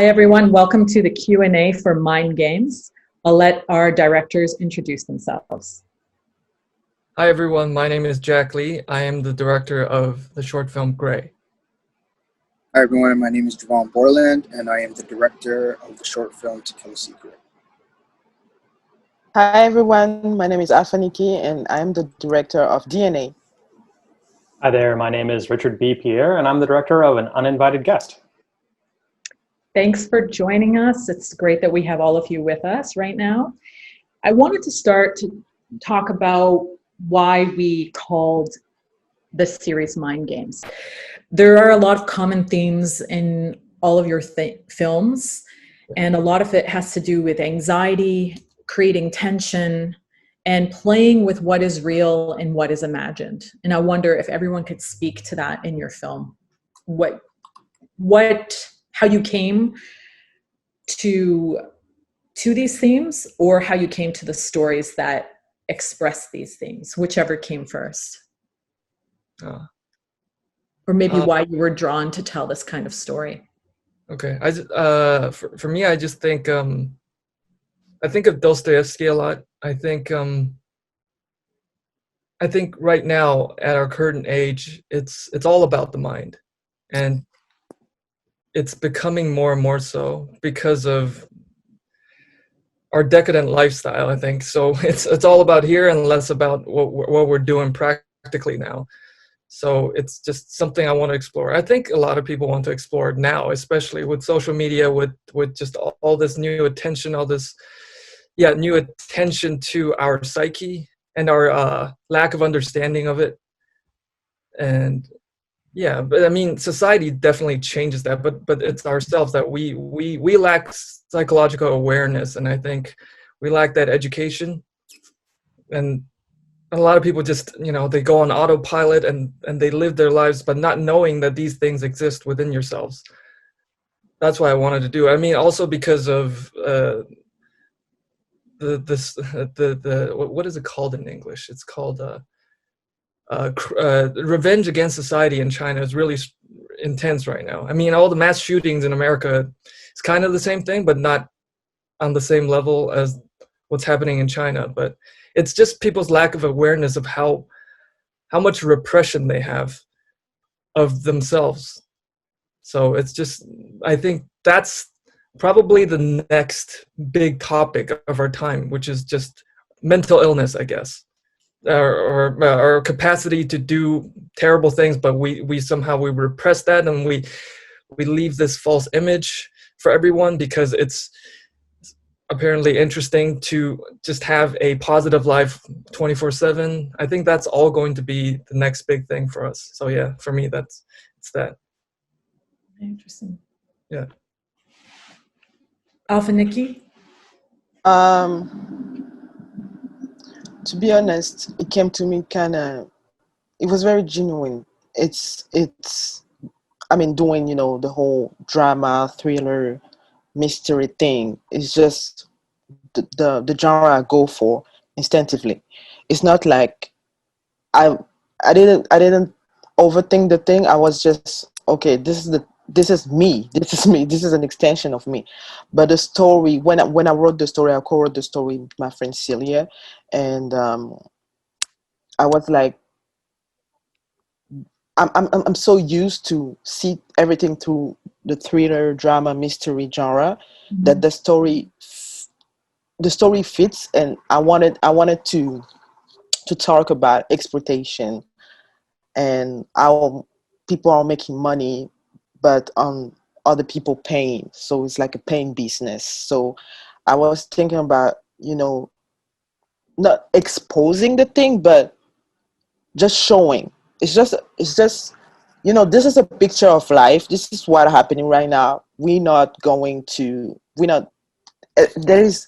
Hi, everyone. Welcome to the Q&A for Mind Games. I'll let our directors introduce themselves. Hi, everyone. My name is Jack Lee. I am the director of the short film Gray. Hi, everyone. My name is Javon Borland, and I am the director of the short film To Kill a Secret. Hi, everyone. My name is Afaniki, and I'm the director of DNA. Hi there. My name is Richard B. Pierre, and I'm the director of An Uninvited Guest. Thanks for joining us. It's great that we have all of you with us right now. I wanted to start to talk about why we called this series Mind Games. There are a lot of common themes in all of your films, and a lot of it has to do with anxiety, creating tension, and playing with what is real and what is imagined. And I wonder if everyone could speak to that in your film. How you came to these themes, or how you came to the stories that express these themes, whichever came first. Or maybe why you were drawn to tell this kind of story. Okay, for me, I just think I think of Dostoevsky a lot. I think right now at our current age, it's all about the mind, and it's becoming more and more so because of our decadent lifestyle. I think so. It's all about here and less about what we're doing practically now. So it's just something I want to explore. I think a lot of people want to explore it now, especially with social media, with just all this new attention, new attention to our psyche and our lack of understanding of it. And yeah, but I mean, society definitely changes that, but it's ourselves that we lack psychological awareness, and I think we lack that education. And a lot of people just, they go on autopilot and they live their lives, but not knowing that these things exist within yourselves. That's why I wanted to do it. I mean, also because of what is it called in English? It's called revenge against society in China is really intense right now. I mean, all the mass shootings in America, it's kind of the same thing, but not on the same level as what's happening in China. But it's just people's lack of awareness of how much repression they have of themselves. So it's just, I think that's probably the next big topic of our time, which is just mental illness, I guess, or our capacity to do terrible things, but we somehow repress that, and we leave this false image for everyone because it's apparently interesting to just have a positive life 24/7. I think that's all going to be the next big thing for us. So yeah, for me, it's that. Interesting. Yeah. Alpha Nikki? To be honest, it came to me it was very genuine. It's doing, the whole drama, thriller, mystery thing. It's just the genre I go for instinctively. It's not like I didn't overthink the thing. I was just, okay, this is me. This is me. This is an extension of me. But the story, when I wrote the story, I co-wrote the story with my friend Celia, and I was like, I'm so used to see everything through the thriller, drama, mystery genre, that the story fits, and I wanted to talk about exploitation and how people are making money, but other people paying. So it's like a paying business. So I was thinking about, not exposing the thing, but just showing. It's just, this is a picture of life. This is what's happening right now. There is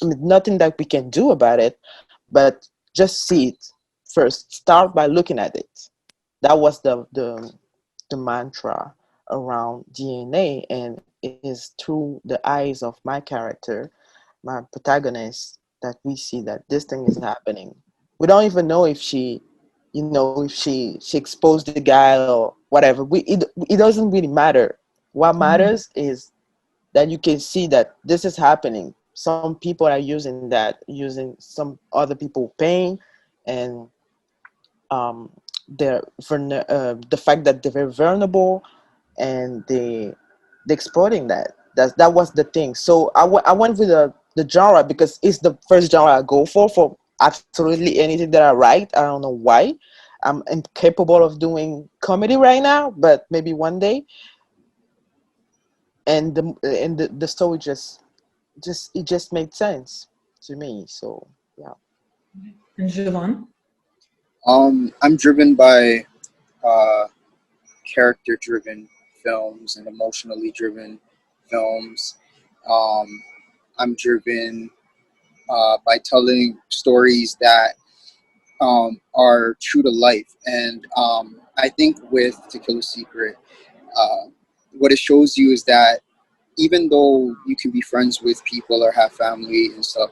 nothing that we can do about it, but just see it first. Start by looking at it. That was the mantra around DNA, and it is through the eyes of my character, my protagonist, that we see that this thing is happening. We don't even know if she exposed the guy or whatever. It doesn't really matter. What matters is that you can see that this is happening. Some people are using some other people pain, and the fact that they're very vulnerable, and they exploiting that. That was the thing. So I went with the genre because it's the first genre I go for absolutely anything that I write. I don't know why. I'm incapable of doing comedy right now, but maybe one day. And the story just made sense to me. So yeah. And Javon? I'm driven by uh, character-driven films and emotionally driven films. Um, I'm driven by telling stories that are true to life, and I think with To Kill a Secret, uh, what it shows you is that even though you can be friends with people or have family and stuff,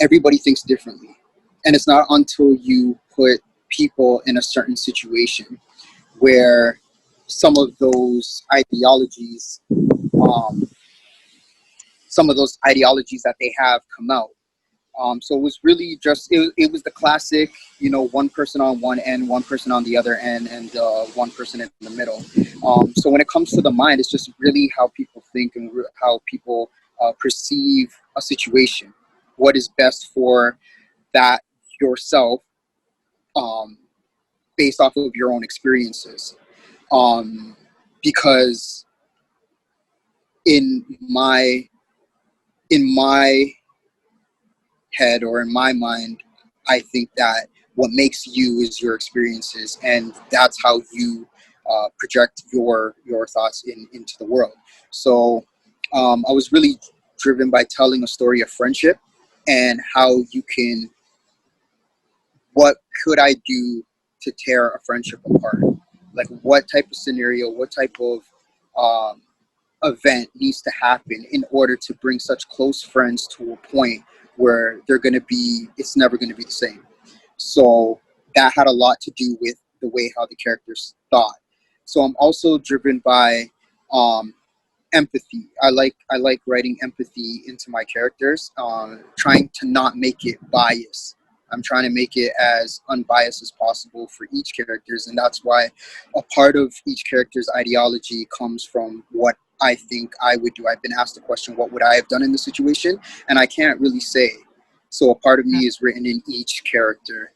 everybody thinks differently, and it's not until you put people in a certain situation where some of those ideologies, um, that they have come out. So it was really just it was the classic, one person on one end, one person on the other end, and one person in the middle. So when it comes to the mind, it's just really how people think and how people perceive a situation. What is best for that yourself, um, based off of your own experiences. Because in my head or in my mind, I think that what makes you is your experiences, and that's how you project your thoughts into the world. So I was really driven by telling a story of friendship and how you can, what could I do to tear a friendship apart? Like what type of scenario, what type of um, event needs to happen in order to bring such close friends to a point where it's never going to be the same. So that had a lot to do with the way how the characters thought. So I'm also driven by um, empathy. I like writing empathy into my characters, trying to not make it biased. I'm trying to make it as unbiased as possible for each characters, and that's why a part of each character's ideology comes from what I think I would do. I've been asked the question, what would I have done in this situation? And I can't really say. So a part of me is written in each character,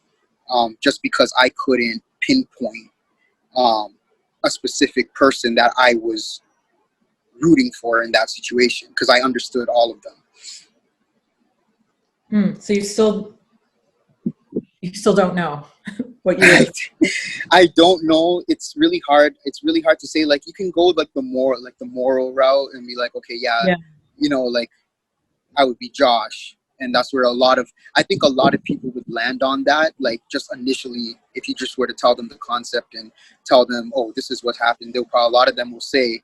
just because I couldn't pinpoint a specific person that I was rooting for in that situation, because I understood all of them. So you still don't know what you would. I don't know. It's really hard. It's really hard to say. Like you can go like the moral route and be like, okay, yeah, Yeah. like I would be Josh, and that's where I think a lot of people would land on that. Like just initially, if you just were to tell them the concept and tell them, oh, this is what happened, a lot of them will say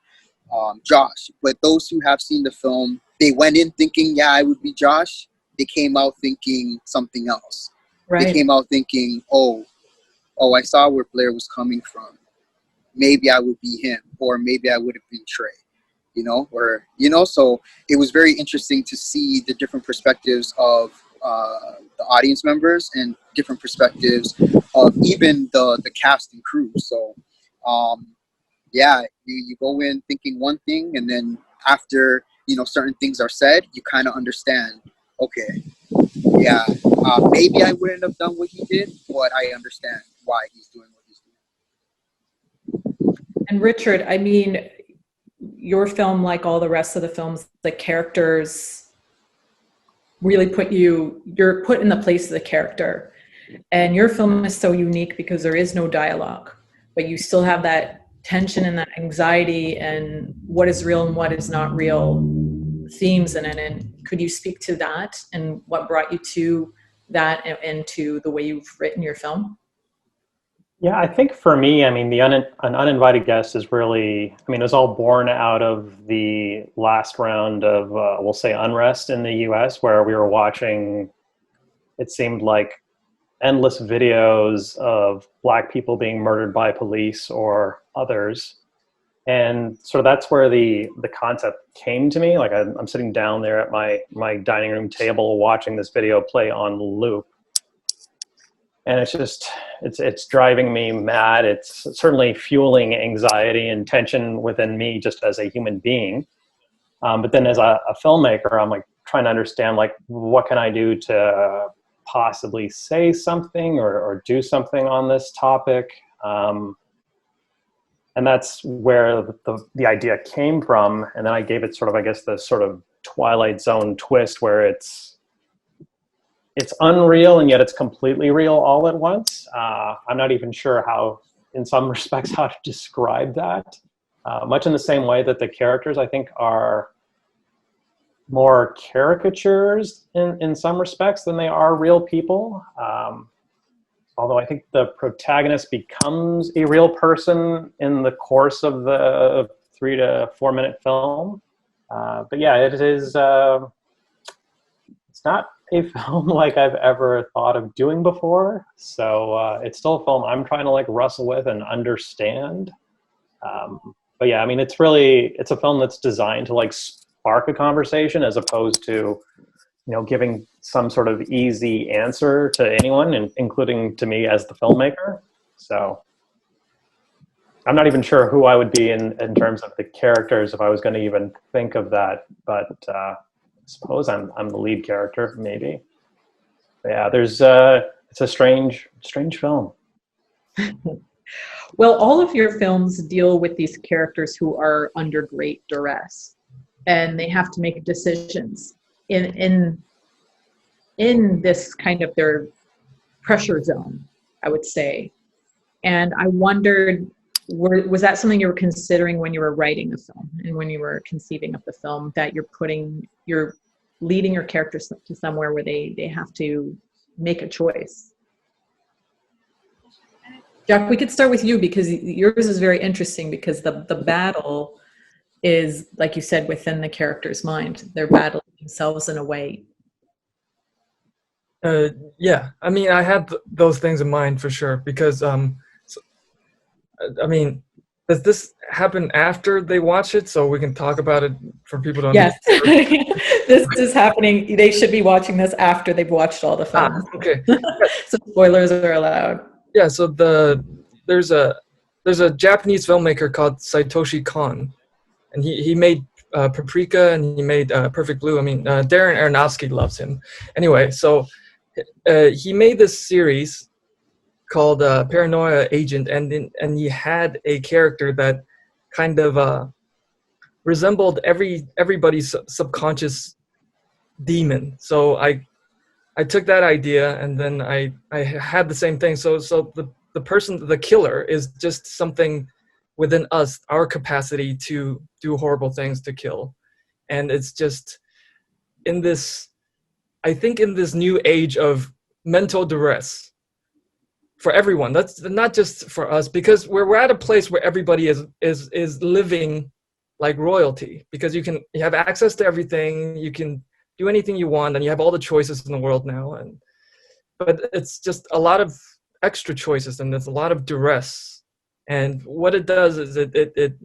Josh. But those who have seen the film, they went in thinking, yeah, I would be Josh. They came out thinking something else. They Right. came out thinking, oh, I saw where Blair was coming from. Maybe I would be him, or maybe I would have been Trey, so it was very interesting to see the different perspectives of the audience members and different perspectives of even the cast and crew. So, yeah, you go in thinking one thing, and then after, certain things are said, you kind of understand, okay, yeah, maybe I wouldn't have done what he did, but I understand why he's doing what he's doing. And Richard, I mean, your film, like all the rest of the films, the characters really you're put in the place of the character. And your film is so unique because there is no dialogue, but you still have that tension and that anxiety and what is real and what is not real themes in it. And could you speak to that and what brought you to that and to the way you've written your film? Yeah, I think for me, I mean, an uninvited guest is really, I mean, it was all born out of the last round of, we'll say, unrest in the US, where we were watching, it seemed like, endless videos of Black people being murdered by police or others. And so that's where the concept came to me. Like I'm sitting down there at my dining room table watching this video play on loop. And it's driving me mad. It's certainly fueling anxiety and tension within me just as a human being. But then as a filmmaker, I'm like trying to understand, like, what can I do to possibly say something or do something on this topic? And that's where the idea came from. And then I gave it sort of, I guess, the sort of Twilight Zone twist where it's unreal and yet it's completely real all at once. I'm not even sure how, in some respects, how to describe that. Much in the same way that the characters, I think, are more caricatures in some respects than they are real people. Although I think the protagonist becomes a real person in the course of the 3 to 4 minute film. But yeah, it is, it's not a film like I've ever thought of doing before. So it's still a film I'm trying to like wrestle with and understand. But yeah, I mean, it's a film that's designed to like spark a conversation as opposed to, giving some sort of easy answer to anyone, including to me as the filmmaker. So I'm not even sure who I would be in terms of the characters if I was going to even think of that. But I suppose I'm the lead character, maybe. But yeah, it's a strange film. Well, all of your films deal with these characters who are under great duress, and they have to make decisions in this kind of their pressure zone, I would say. And I wondered, was that something you were considering when you were writing the film and when you were conceiving of the film, that you're leading your characters to somewhere where they have to make a choice? Jack, we could start with you because yours is very interesting, because the battle is, like you said, within the character's mind. They're battling themselves in a way. Yeah, I mean, I had those things in mind for sure, because I mean, does this happen after they watch it so we can talk about it for people to Yes. understand? This is happening. They should be watching this after they've watched all the films. Okay. So spoilers are allowed. Yeah, so there's a Japanese filmmaker called Satoshi Kon, and he made Paprika, and he made Perfect Blue. I mean, Darren Aronofsky loves him. Anyway, so he made this series called Paranoia Agent, and he had a character that kind of resembled everybody's subconscious demon. So I took that idea, and then I had the same thing. So the person, the killer, is just something within us, our capacity to do horrible things, to kill. And it's just I think in this new age of mental duress for everyone, that's not just for us, because we're at a place where everybody is living like royalty, because you have access to everything, you can do anything you want, and you have all the choices in the world now. But it's just a lot of extra choices, and there's a lot of duress. And what it does is it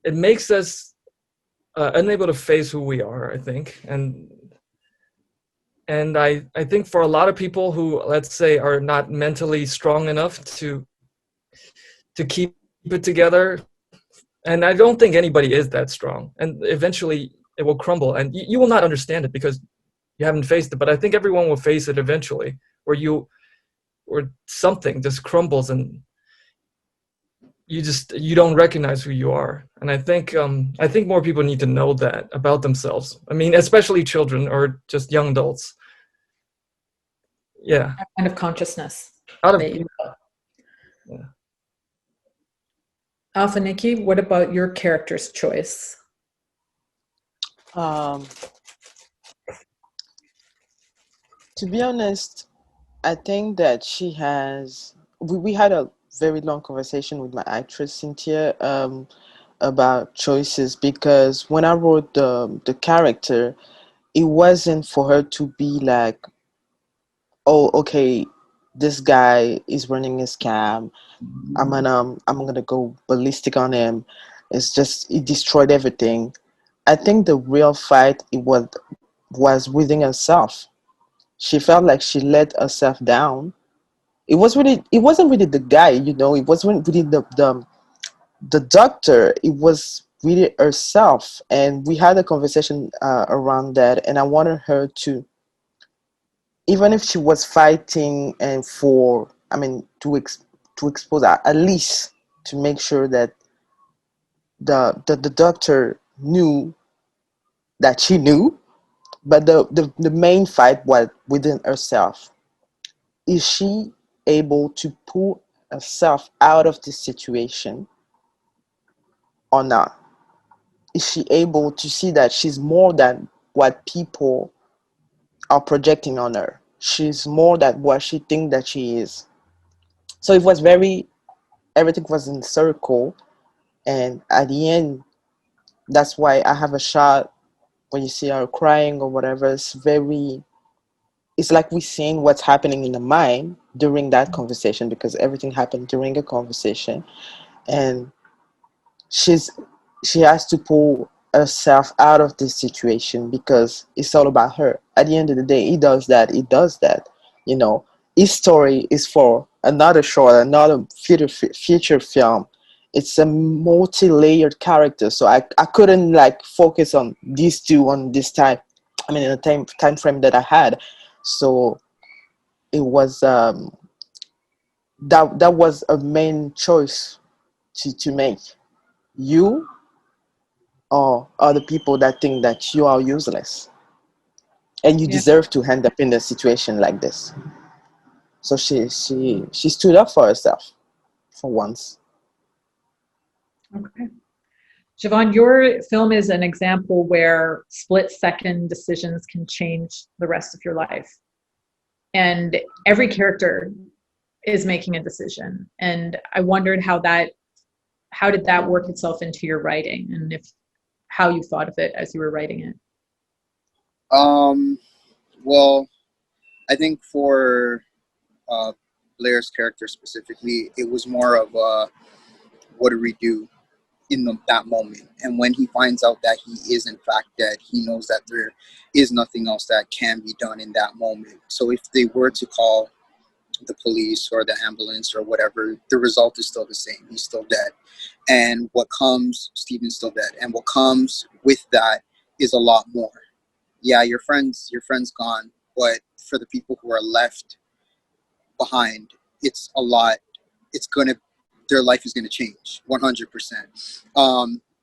makes us unable to face who we are, I think. And I think for a lot of people who, let's say, are not mentally strong enough to keep it together, and I don't think anybody is that strong, and eventually it will crumble, and you will not understand it because you haven't faced it, but I think everyone will face it eventually, where something just crumbles and you don't recognize who you are. And I think more people need to know that about themselves. I mean, especially children or just young adults. Yeah. That kind of consciousness. Yeah. Alpha Nikki, what about your character's choice? To be honest, I think that we had a very long conversation with my actress Cynthia about choices, because when I wrote the character, it wasn't for her to be like, oh, okay, this guy is running a scam. I'm gonna go ballistic on him. It's just he destroyed everything. I think the real fight was within herself. She felt like she let herself down. It wasn't really the guy, it wasn't really the doctor. It was really herself, and we had a conversation around that, and I wanted her to, even if she was fighting and for, I mean, to expose her, at least to make sure that the doctor knew that she knew. But the main fight was within herself. Is she able to pull herself out of this situation or not? Is she able to see that she's more than what people are projecting on her? She's more than what she thinks that she is. So it was everything was in circle, and at the end, that's why I have a shot when you see her crying or whatever. It's like we're seeing what's happening in the mind during that conversation, because everything happened during a conversation, and she's she has to pull herself out of this situation because it's all about her. At the end of the day, he does that. You know, his story is for another short, another future film. It's a multi-layered character, so I couldn't like focus on these two on this time. I mean, in the time frame that I had, so it was that was a main choice to make. You or other people that think that you are useless and you Yeah. deserve to end up in a situation like this. So she stood up for herself for once. Okay. Siobhan, your film is an example where split-second decisions can change the rest of your life. And every character is making a decision. And I wondered how did that work itself into your writing, and how you thought of it as you were writing it. Well, I think for uh, Blair's character specifically, it was more of what do we do in that moment? And when he finds out that he is in fact dead, he knows that there is nothing else that can be done in that moment. So if they were to call the police or the ambulance or whatever, the result is still the same. He's still dead. And Stephen's still dead. And what comes with that is a lot more. Yeah, your friend's gone, but for the people who are left behind, it's a lot. It's gonna, their life is gonna change 100%.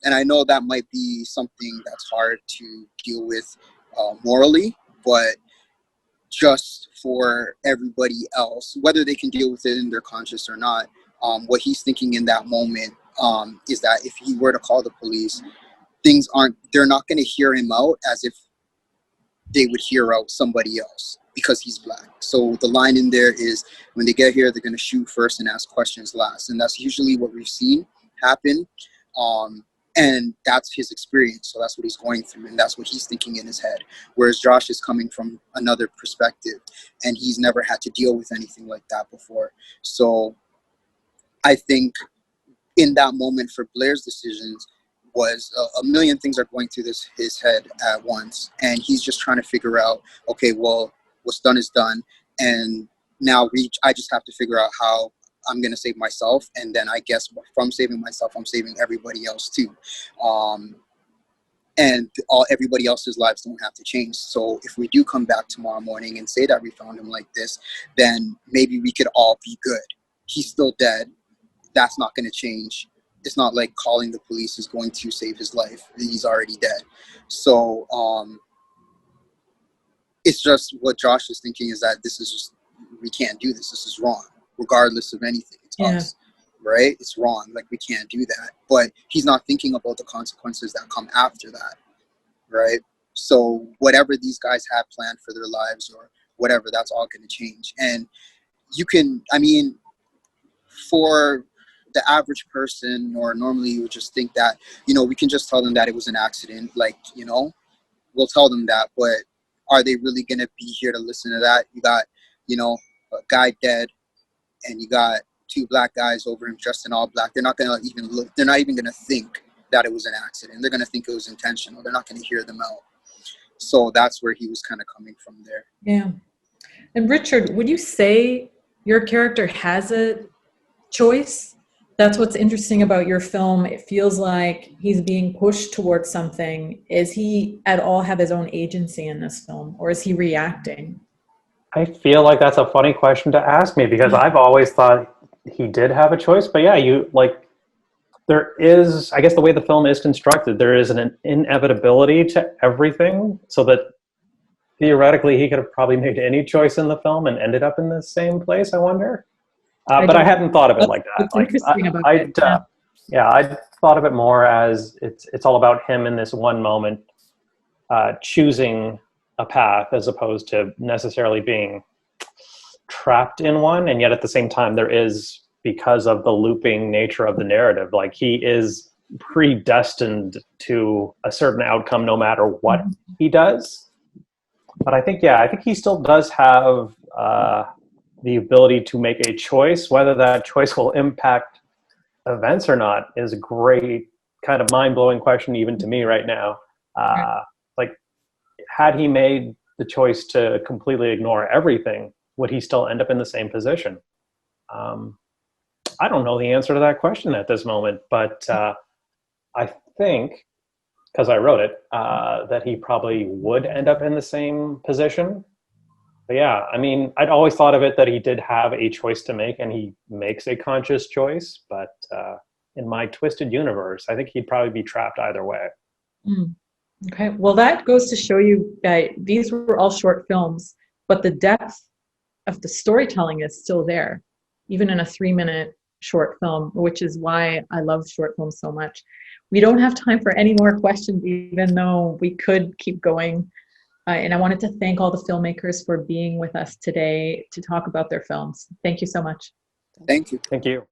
And I know that might be something that's hard to deal with morally, but just for everybody else, whether they can deal with it in their conscience or not, what he's thinking in that moment is that if he were to call the police, they're not going to hear him out as if they would hear out somebody else because he's black. So the line in there is, when they get here, they're going to shoot first and ask questions last. And that's usually what we've seen happen. And that's his experience. So that's what he's going through. And that's what he's thinking in his head. Whereas Josh is coming from another perspective, and he's never had to deal with anything like that before. So I think in that moment for Blair's decisions was a million things are going through his head at once, and he's just trying to figure out, okay, well, what's done is done, and now I just have to figure out how I'm going to save myself, and then I guess from saving myself, I'm saving everybody else too. And everybody else's lives don't have to change. So if we do come back tomorrow morning and say that we found him like this, then maybe we could all be good. He's still dead. That's not going to change. It's not like calling the police is going to save his life. He's already dead. So it's just what Josh is thinking is that we can't do this. This is wrong, regardless of anything. It's us, right? It's wrong. Like, we can't do that. But he's not thinking about the consequences that come after that, right? So whatever these guys have planned for their lives or whatever, that's all going to change. And for the average person, or normally you would just think that, we can just tell them that it was an accident. Like, we'll tell them that, but are they really going to be here to listen to that? You got, a guy dead, and you got two black guys over him dressed in all black, they're not gonna even look. They're not even gonna think that it was an accident. They're gonna think it was intentional. They're not gonna hear them out. So that's where he was kind of coming from there. Yeah. And Richard, would you say your character has a choice? That's what's interesting about your film. It feels like he's being pushed towards something. Is he at all have his own agency in this film, or is he reacting? I feel like that's a funny question to ask me, because I've always thought he did have a choice. But yeah, there is, I guess the way the film is constructed, there is an inevitability to everything, so that theoretically he could have probably made any choice in the film and ended up in the same place, I wonder. But I hadn't thought of it like that. What's interesting about it. I thought of it more as it's all about him in this one moment choosing a path, as opposed to necessarily being trapped in one. And yet at the same time, there is, because of the looping nature of the narrative, like he is predestined to a certain outcome no matter what he does. But I think he still does have the ability to make a choice. Whether that choice will impact events or not is a great, kind of mind-blowing question even to me right now. Like, had he made the choice to completely ignore everything, would he still end up in the same position? I don't know the answer to that question at this moment, but I think, because I wrote it, that he probably would end up in the same position. But yeah, I mean, I'd always thought of it that he did have a choice to make, and he makes a conscious choice. But in my twisted universe, I think he'd probably be trapped either way. Okay, well, that goes to show you that these were all short films, but the depth of the storytelling is still there, even in a 3-minute short film, which is why I love short films so much. We don't have time for any more questions, even though we could keep going. And I wanted to thank all the filmmakers for being with us today to talk about their films. Thank you so much. Thank you. Thank you.